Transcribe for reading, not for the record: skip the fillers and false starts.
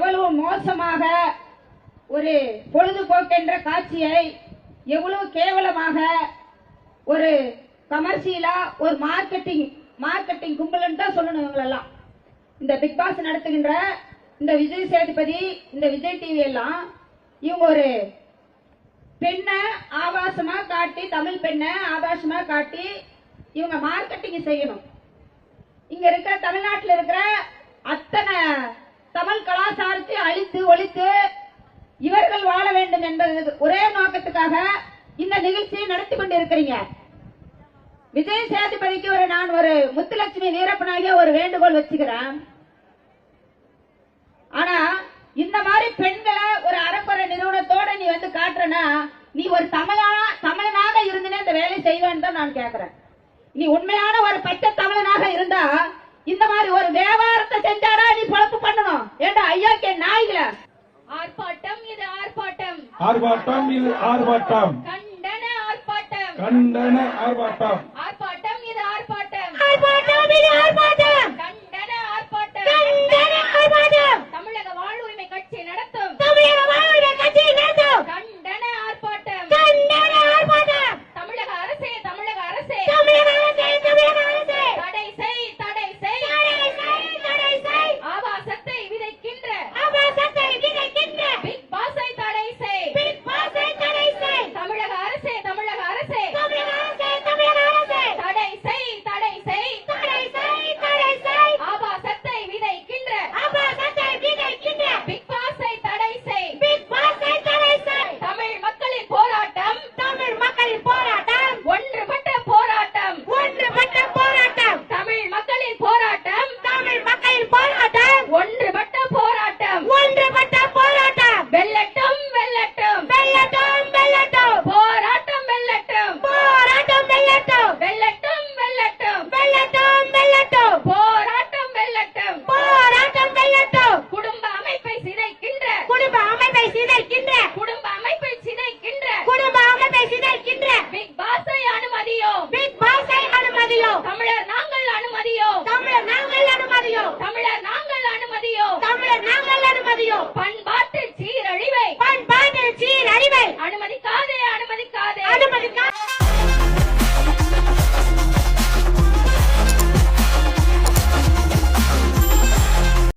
எவ்வளவு மோசமாக ஒரு பொழுதுபோக்கென்ற காட்சியை எவ்வளவு கேவலமாக ஒரு கமர்ஷியலா ஒரு மார்க்கெட்டிங் கும்பல் தான் சொல்லணும். இவங்களெல்லாம் இந்த பிக் பாஸ் நடத்துகின்ற இந்த விஜய் சேதுபதி, இந்த விஜய் டிவி எல்லாம் இவங்க ஒரு பெண்ணை ஆபாசமா காட்டி, தமிழ் பெண்ணை ஆபாசமா காட்டி இவங்க மார்க்கெட்டிங் செய்யணும். இங்க இருக்கிற தமிழ்நாட்டில் இருக்கிற அத்தனை தமிழ் கலாச்சாரத்தை அழித்து ஒழித்து இவர்கள் வாழ வேண்டும் என்பது ஒரே நோக்கத்துக்காக இந்த நிகழ்ச்சியை நடத்தி கொண்டிருக்கிறீங்க. விஜய் சேதுபதிக்கு நான் ஒரு முத்துலட்சுமி வீரப்பனாகிய ஒரு வேண்டுகோள் வச்சுக்கிறேன். ஆனா இந்த மாதிரி பெண்களை ஒரு அறக்குறை நிறுவனத்தோட நீ வந்து காட்டுறனா, நீ ஒரு தமிழனாக இருந்தனே இந்த வேலை செய்வேன்னு தான் நான் கேட்கிறேன். நீ உண்மையான ஒரு பச்சை தமிழனாக இருந்தா இந்த மாதிரி ஒரு வியாபாரத்தை செஞ்சாடா நீ பொழப்பு பண்ணணும். ஏண்டா ஐயா கே நாய்கள ஆர்ப்பாட்டம், இது ஆர்ப்பாட்டம், ஆர்ப்பாட்டம், இது ஆர்ப்பாட்டம், கண்டன ஆர்ப்பாட்டம், கண்டன ஆர்ப்பாட்டம்.